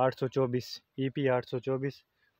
824 EP 824،